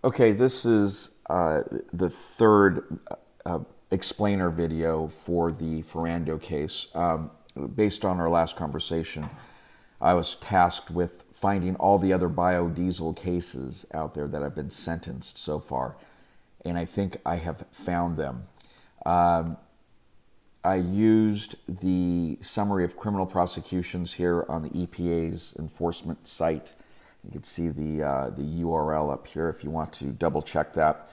Okay, this is the third explainer video for the Furando case. Based on our last conversation, I was tasked with finding all the other biodiesel cases out there that have been sentenced so far, and I think I have found them. I used the summary of criminal prosecutions here on the EPA's enforcement site. You can see the URL up here if you want to double check that.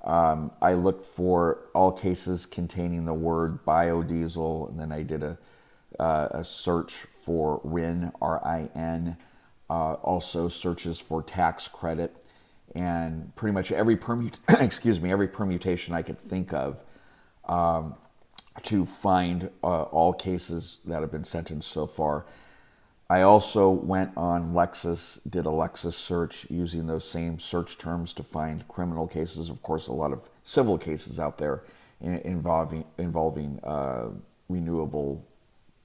I looked for all cases containing the word biodiesel, and then I did a search for RIN, R-I-N, also searches for tax credit, and pretty much every every permutation I could think of to find all cases that have been sentenced so far. I also went on Lexis, did a Lexis search using those same search terms to find criminal cases. Of course, a lot of civil cases out there involving renewable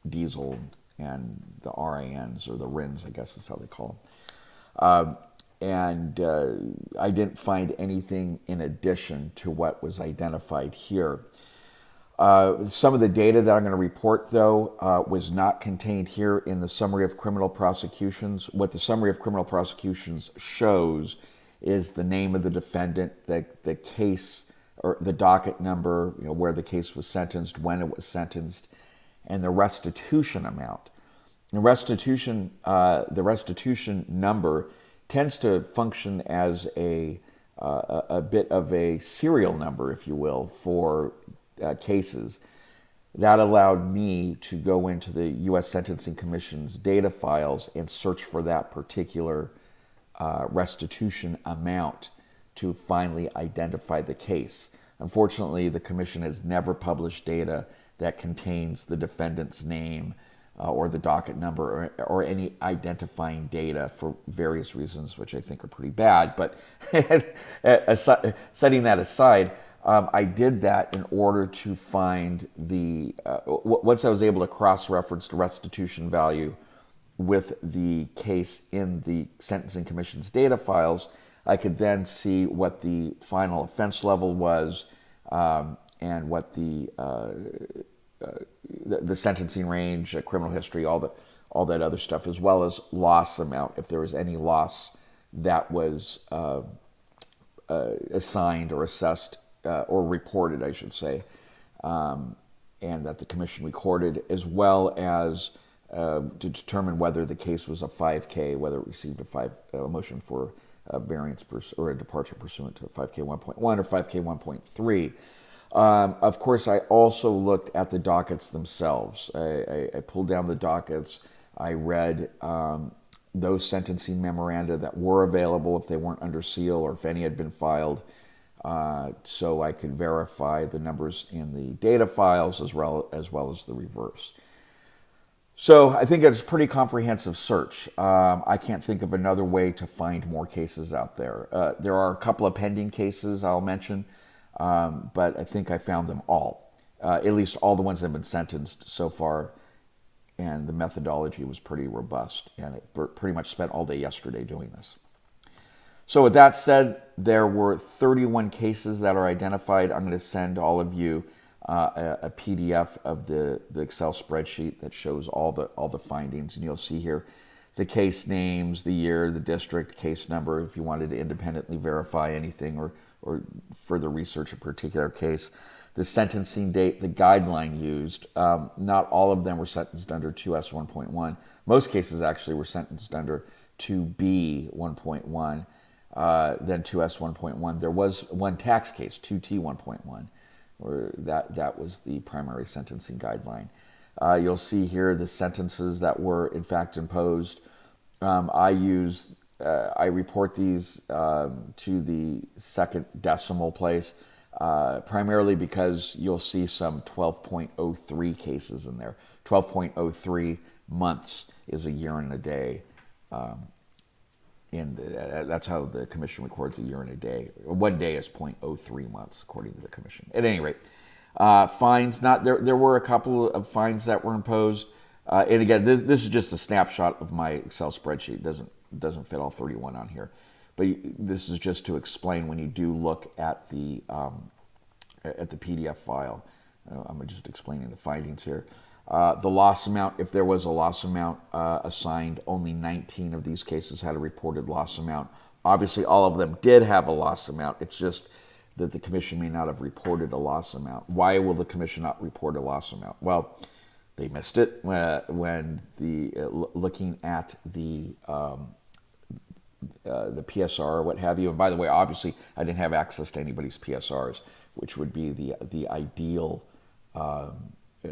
diesel and the RINs, or the RINs, I guess is how they call them. And I didn't find anything in addition to what was identified here. Some of the data that I'm going to report, though, was not contained here in the summary of criminal prosecutions. What the summary of criminal prosecutions shows is the name of the defendant, the case, or the docket number, where the case was sentenced, when it was sentenced, and the restitution amount. The restitution number tends to function as a bit of a serial number, if you will, for cases. That allowed me to go into the U.S. Sentencing Commission's data files and search for that particular restitution amount to finally identify the case. Unfortunately, the Commission has never published data that contains the defendant's name or the docket number or any identifying data for various reasons, which I think are pretty bad. But setting that aside, I did that in order to find the, once I was able to cross-reference the restitution value with the case in the Sentencing Commission's data files, I could then see what the final offense level was and what the sentencing range, criminal history, all that other stuff, as well as loss amount, if there was any loss that was assigned or assessed or reported, I should say, and that the Commission recorded, as well as to determine whether the case was a 5K, whether it received a motion for a variance or a departure pursuant to 5K 1.1 or 5K 1.3. Of course, I also looked at the dockets themselves. I pulled down the dockets. I read those sentencing memoranda that were available if they weren't under seal or if any had been filed, so I could verify the numbers in the data files as well as the reverse. So I think it's a pretty comprehensive search. I can't think of another way to find more cases out there. There are a couple of pending cases I'll mention, but I think I found them all, at least all the ones that have been sentenced so far, and the methodology was pretty robust, and it pretty much spent all day yesterday doing this. So with that said, there were 31 cases that are identified. I'm going to send all of you a PDF of the Excel spreadsheet that shows all the findings, and you'll see here the case names, the year, the district, case number, if you wanted to independently verify anything or further research a particular case, the sentencing date, the guideline used. Not all of them were sentenced under 2S 1.1. Most cases actually were sentenced under 2B 1.1. Then 2S 1.1. There was one tax case, 2T 1.1, where that was the primary sentencing guideline. You'll see here the sentences that were in fact imposed. I report these to the second decimal place, primarily because you'll see some 12.03 cases in there. 12.03 months is a year and a day. And that's how the Commission records a year and a day. 1 day is 0.03 months, according to the Commission. At any rate, fines. There were a couple of fines that were imposed. And again, this is just a snapshot of my Excel spreadsheet. It doesn't fit all 31 on here. But this is just to explain when you do look at the PDF file. I'm just explaining the findings here. The loss amount, if there was a loss amount assigned, only 19 of these cases had a reported loss amount. Obviously, all of them did have a loss amount. It's just that the commission may not have reported a loss amount. Why will the commission not report a loss amount? Well, they missed it when looking at the PSR or what have you. And by the way, obviously, I didn't have access to anybody's PSRs, which would be the ideal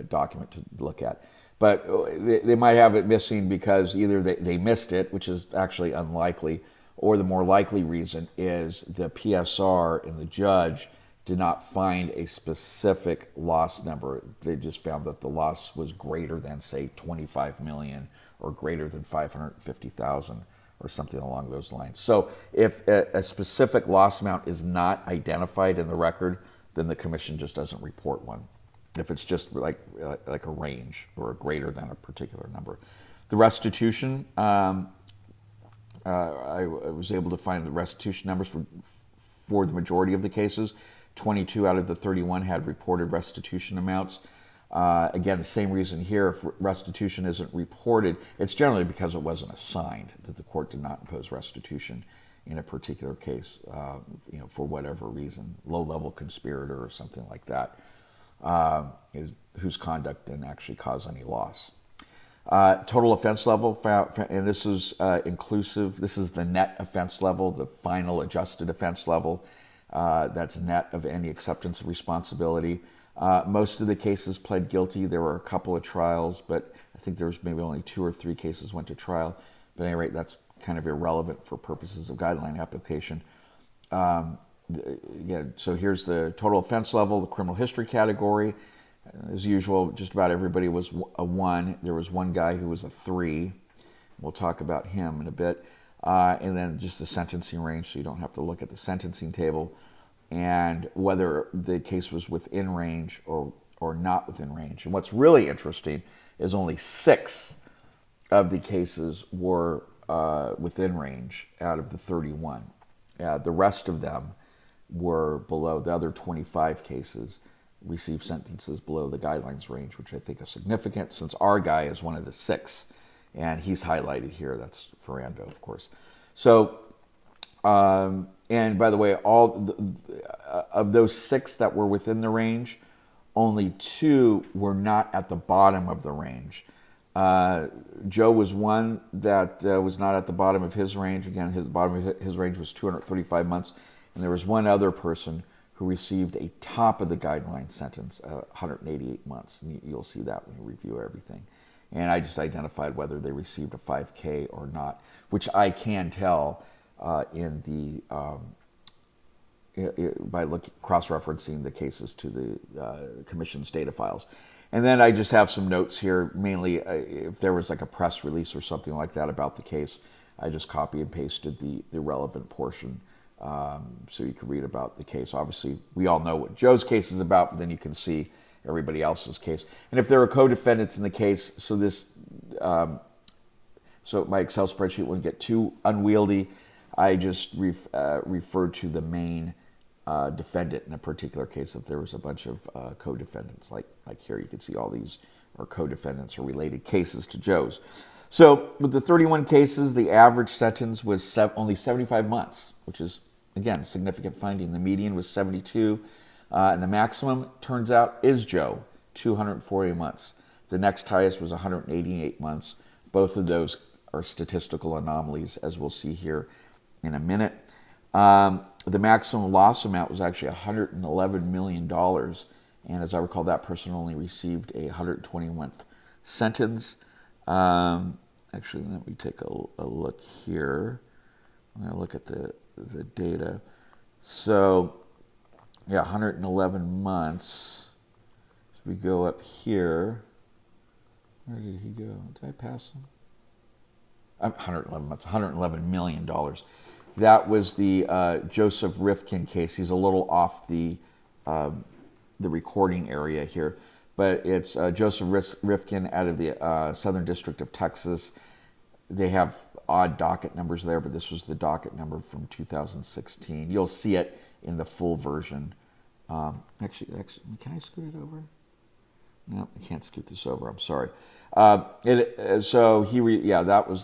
document to look at. But they might have it missing because either they missed it, which is actually unlikely, or the more likely reason is the PSR and the judge did not find a specific loss number. They just found that the loss was greater than, say, 25 million or greater than 550,000 or something along those lines. So if a specific loss amount is not identified in the record, then the commission just doesn't report one. If it's just like a range or greater than a particular number. The restitution, I was able to find the restitution numbers for the majority of the cases. 22 out of the 31 had reported restitution amounts. Again, the same reason here, if restitution isn't reported, it's generally because it wasn't assigned, that the court did not impose restitution in a particular case, for whatever reason, low-level conspirator or something like that, whose conduct didn't actually cause any loss. Total offense level, and this is inclusive, this is the net offense level, the final adjusted offense level. That's net of any acceptance of responsibility. Most of the cases pled guilty. There were a couple of trials, but I think there was maybe only 2 or 3 cases went to trial. But at any rate, that's kind of irrelevant for purposes of guideline application. Again, so here's the total offense level, the criminal history category. As usual, just about everybody was a 1. There was one guy who was a 3. We'll talk about him in a bit. And then just the sentencing range, so you don't have to look at the sentencing table. And whether the case was within range or not within range. And what's really interesting is only 6 of the cases were within range out of the 31. The rest of them were below. The other 25 cases received sentences below the guidelines range, which I think is significant since our guy is one of the 6. And he's highlighted here. That's Furando, of course. So, and by the way, of those 6 that were within the range, only 2 were not at the bottom of the range. Joe was one that was not at the bottom of his range. Again, the bottom of his range was 235 months. And there was one other person who received a top of the guideline sentence, 188 months. And you'll see that when you review everything. And I just identified whether they received a 5K or not, which I can tell in the by cross-referencing the cases to the commission's data files. And then I just have some notes here, mainly if there was like a press release or something like that about the case, I just copy and pasted the relevant portion so you can read about the case. Obviously, we all know what Joe's case is about, but then you can see everybody else's case. And if there are co-defendants in the case, so this, so my Excel spreadsheet wouldn't get too unwieldy, I just refer to the main defendant in a particular case if there was a bunch of co-defendants. Like here, you can see all these are co-defendants or related cases to Joe's. So with the 31 cases, the average sentence was only 75 months, which is, again, a significant finding. The median was 72, and the maximum, turns out, is Joe, 240 months. The next highest was 188 months. Both of those are statistical anomalies, as we'll see here in a minute. The maximum loss amount was actually $111 million, and as I recall, that person only received a 120-month sentence. Actually, let me take a look here. I'm going to look at the data. So, yeah, 111 months. So we go up here. Where did he go? Did I pass him? 111 months, $111 million. That was the Joseph Rifkin case. He's a little off the recording area here, but it's Joseph Rifkin out of the Southern District of Texas. They have odd docket numbers there, but this was the docket number from 2016. You'll see it in the full version. Actually, can I scoot it over? No, I can't scoot this over. I'm sorry. That was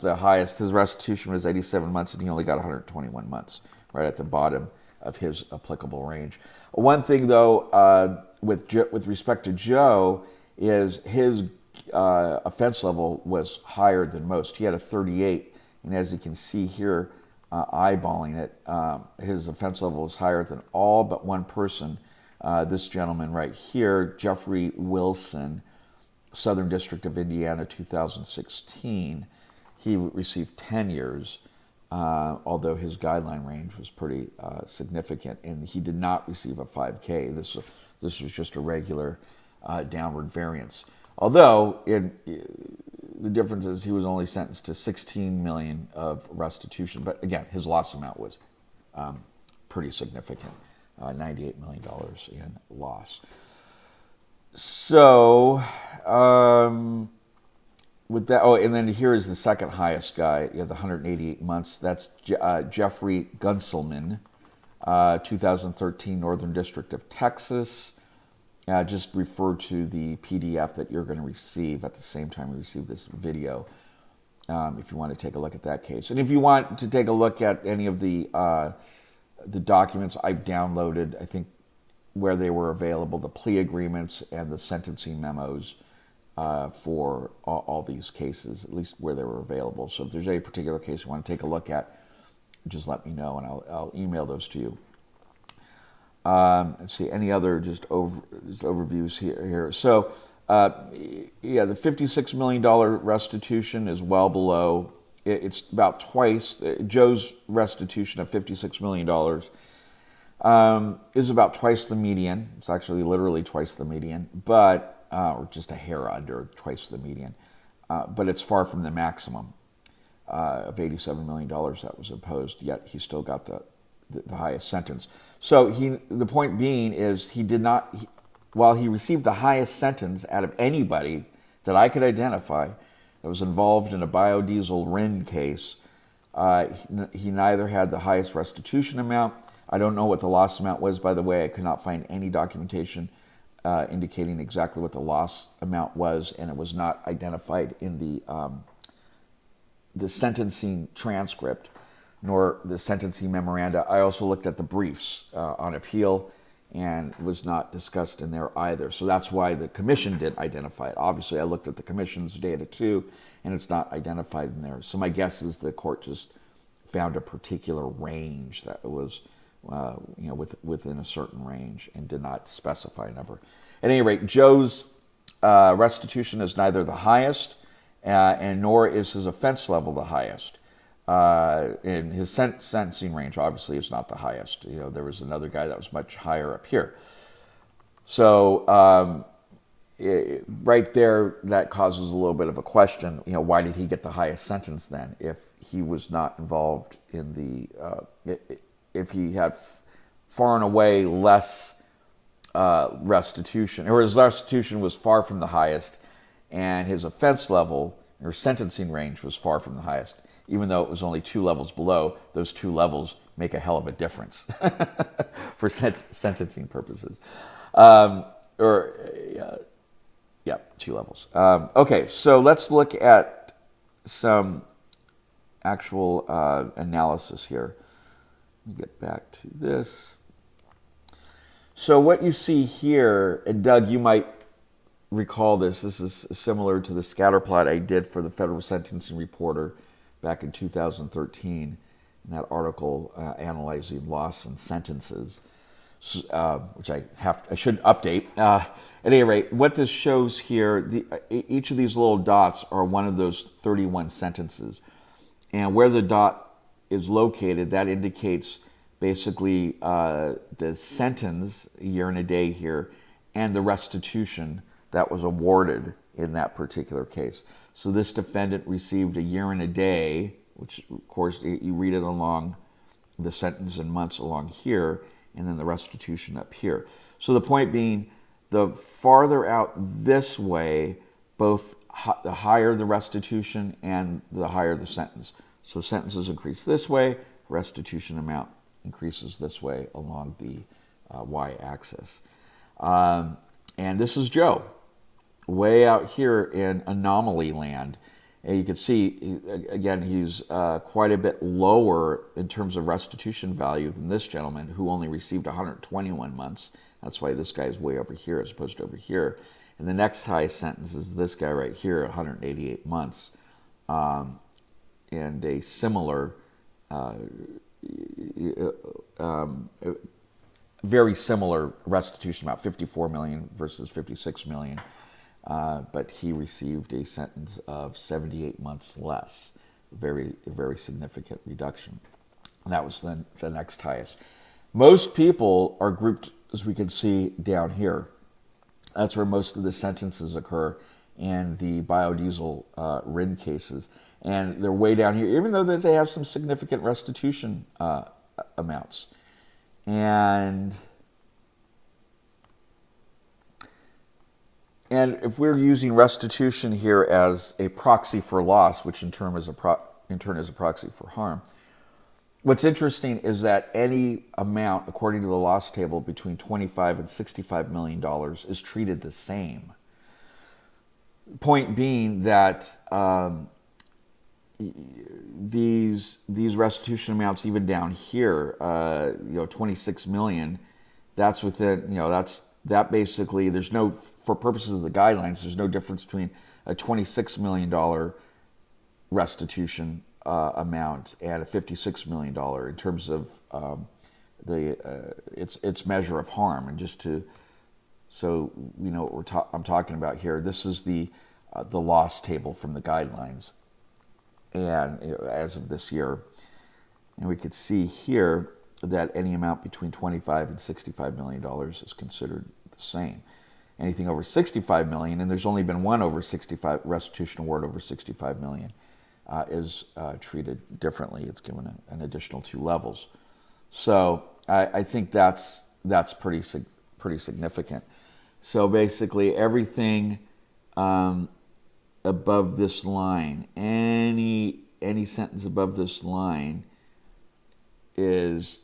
the highest. His restitution was 87 months, and he only got 121 months, right at the bottom of his applicable range. One thing, though, with respect to Joe, is his offense level was higher than most. He had a 38, and as you can see here, eyeballing it, his offense level was higher than all but one person. This gentleman right here, Jeffrey Wilson, Southern District of Indiana, 2016. He received 10 years, although his guideline range was pretty significant, and he did not receive a 5K. This was just a regular downward variance. Although the difference is he was only sentenced to $16 million of restitution, but again, his loss amount was pretty significant. $98 million in loss. So, with that, and then here is the second highest guy, the 188 months. That's Jeffrey Gunselman, 2013, Northern District of Texas. Just refer to the PDF that you're going to receive at the same time you receive this video, if you want to take a look at that case. And if you want to take a look at any of the documents I've downloaded, I think, where they were available, the plea agreements and the sentencing memos for all these cases, at least where they were available. So if there's any particular case you want to take a look at, just let me know, and I'll email those to you. Let's see, any other just overviews here. So, the $56 million restitution is well below. It's about twice. Joe's restitution of $56 million is about twice the median. It's actually literally twice the median, but or just a hair under twice the median. But it's far from the maximum of $87 million that was imposed, yet he still got the highest sentence. So the point being is while he received the highest sentence out of anybody that I could identify that was involved in a biodiesel RIN case, he neither had the highest restitution amount. I don't know what the loss amount was, by the way. I could not find any documentation indicating exactly what the loss amount was, and it was not identified in the sentencing transcript nor the sentencing memoranda. I also looked at the briefs on appeal, and was not discussed in there either. So that's why the commission didn't identify it. Obviously, I looked at the commission's data too, and it's not identified in there. So my guess is the court just found a particular range that was, within a certain range, and did not specify a number. At any rate, Joe's restitution is neither the highest, and nor is his offense level the highest. In his sentencing range, obviously, is not the highest. There was another guy that was much higher up here. So right there, that causes a little bit of a question. Why did he get the highest sentence then, if he was not involved in if he had far and away less restitution, or his restitution was far from the highest, and his offense level or sentencing range was far from the highest. Even though it was only 2 levels below, those 2 levels make a hell of a difference for sentencing purposes. 2 levels. Okay, so let's look at some actual analysis here. Let me get back to this. So what you see here, and Doug, you might recall this. This is similar to the scatter plot I did for the Federal Sentencing Reporter back in 2013, in that article analyzing loss and sentences, which I should update. At any rate, what this shows here, each of these little dots are one of those 31 sentences, and where the dot is located, that indicates basically the sentence, a year and a day here, and the restitution that was awarded in that particular case. So this defendant received a year and a day, which of course you read it along the sentence in months along here, and then the restitution up here. So the point being, the farther out this way, both the higher the restitution and the higher the sentence. So sentences increase this way, restitution amount increases this way along the y-axis. And this is Joe, way out here in anomaly land. And you can see, again, he's quite a bit lower in terms of restitution value than this gentleman, who only received 121 months. That's why this guy is way over here as opposed to over here. And the next highest sentence is this guy right here, 188 months. And a similar, very similar restitution amount, 54 million versus 56 million. But he received a sentence of 78 months less, very significant reduction. And that was the next highest. Most people are grouped, as we can see down here. That's where most of the sentences occur in the biodiesel RIN cases. And they're way down here, even though that they have some significant restitution amounts. And if we're using restitution here as a proxy for loss, which in turn is a proxy for harm, what's interesting is that any amount, according to the loss table, between $25 and $65 million is treated the same. Point being that these restitution amounts, even down here, 26 million, that's within, that basically, there's no, for purposes of the guidelines, there's no difference between a $26 million restitution amount and a $56 million in terms of its measure of harm. And just to, so we know what I'm talking about here, this is the loss table from the guidelines, and as of this year, and we could see here that any amount between $25 and $65 million is considered the same. Anything over 65 million, and there's only been one over 65 restitution award over 65 million, is treated differently. It's given an additional 2 levels. So I think that's pretty significant. So basically, everything above this line, any sentence above this line, is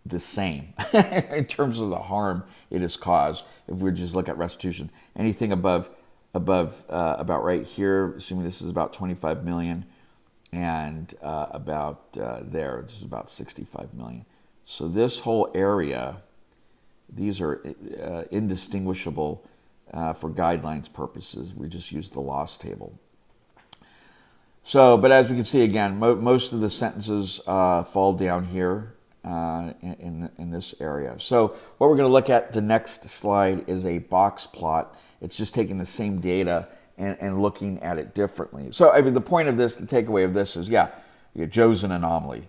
the same in terms of the harm it has caused. If we just look at restitution, anything above about right here, assuming this is about 25 million, and about there, this is about 65 million. So this whole area, these are indistinguishable for guidelines purposes. We just use the loss table. So, but as we can see again, most of the sentences fall down here in this area. So what we're going to look at the next slide is a box plot. It's just taking the same data and looking at it differently. So I mean, the point of this, the takeaway of this is, Joe's an anomaly.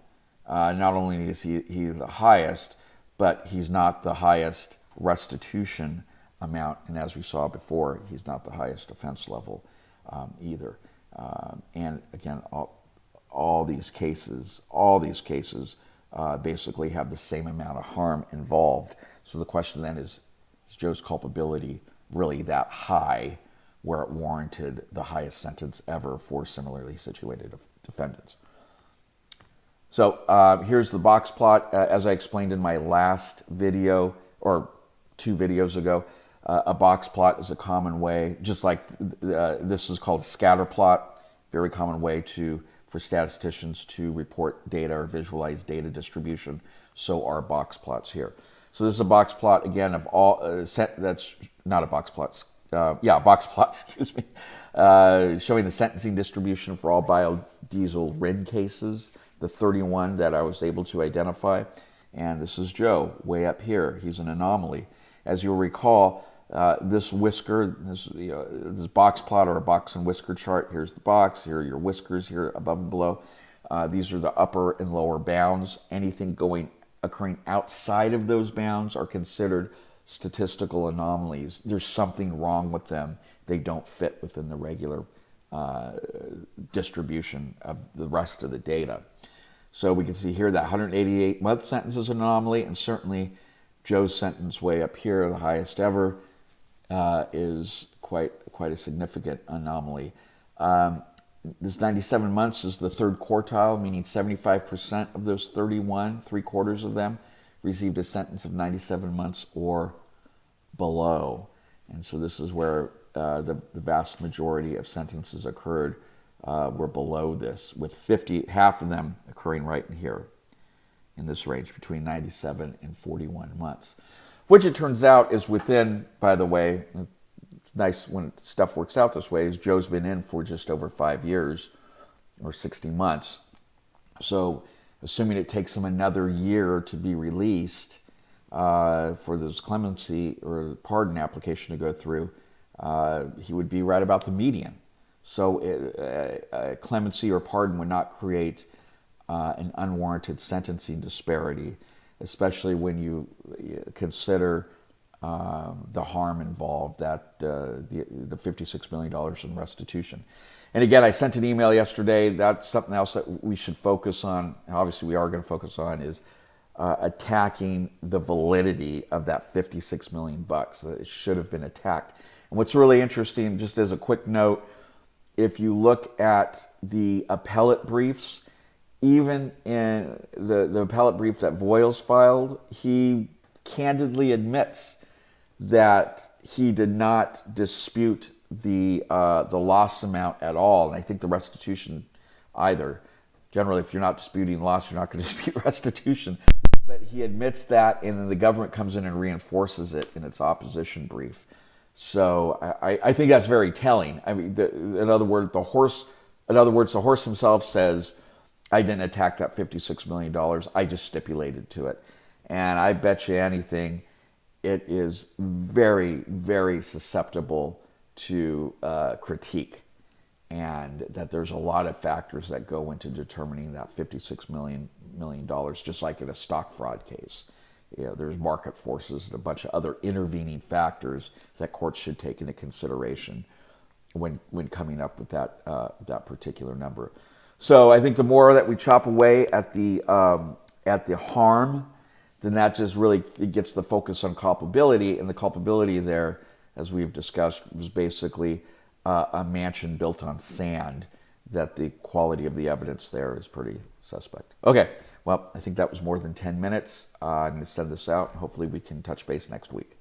Not only is he the highest, but he's not the highest restitution amount. And as we saw before, he's not the highest offense level either. And again, all these cases basically have the same amount of harm involved. So the question then is Joe's culpability really that high where it warranted the highest sentence ever for similarly situated defendants? So here's the box plot. As I explained in my last video, or 2 videos ago, a box plot is a common way, just like this is called a scatter plot, very common way for statisticians to report data or visualize data distribution. So are box plots here. So this is a box plot, again, of all, that's not a box plot, box plot, excuse me, showing the sentencing distribution for all biodiesel RIN cases, the 31 that I was able to identify. And this is Joe, way up here. He's an anomaly. As you'll recall, this whisker, this box plot or a box and whisker chart, here's the box, here are your whiskers here above and below. These are the upper and lower bounds. Anything occurring outside of those bounds are considered statistical anomalies. There's something wrong with them. They don't fit within the regular distribution of the rest of the data. So we can see here that 188-month sentence is an anomaly, and certainly Joe's sentence way up here, the highest ever, is quite a significant anomaly. This 97 months is the third quartile, meaning 75% of those 31, three-quarters of them, received a sentence of 97 months or below. And so this is where the vast majority of sentences occurred were below this, with half of them occurring right in here, in this range, between 97 and 41 months. Which it turns out is within, by the way, it's nice when stuff works out this way, is Joe's been in for just over 5 years, or 60 months. So assuming it takes him another year to be released for this clemency or pardon application to go through, he would be right about the median. So clemency or pardon would not create an unwarranted sentencing disparity, especially when you consider the harm involved, that the $56 million in restitution. And again, I sent an email yesterday. That's something else that we should focus on. Obviously, we are going to focus on is attacking the validity of that $56 million bucks. That it should have been attacked. And what's really interesting, just as a quick note, if you look at the appellate briefs, even in the appellate brief that Voiles filed, he candidly admits that he did not dispute the loss amount at all, and I think the restitution either. Generally, if you're not disputing loss, you're not going to dispute restitution. But he admits that, and then the government comes in and reinforces it in its opposition brief. So I think that's very telling. I mean, in other words, the horse himself says, "I didn't attack that $56 million. I just stipulated to it." And I bet you anything, it is very, very susceptible to critique, and that there's a lot of factors that go into determining that $56 million, just like in a stock fraud case. You know, there's market forces and a bunch of other intervening factors that courts should take into consideration when coming up with that particular number. So I think the more that we chop away at the harm, then that just really it gets the focus on culpability, and the culpability there, as we've discussed, was basically a mansion built on sand, that the quality of the evidence there is pretty suspect. Okay, well, I think that was more than 10 minutes. I'm going to send this out, and hopefully we can touch base next week.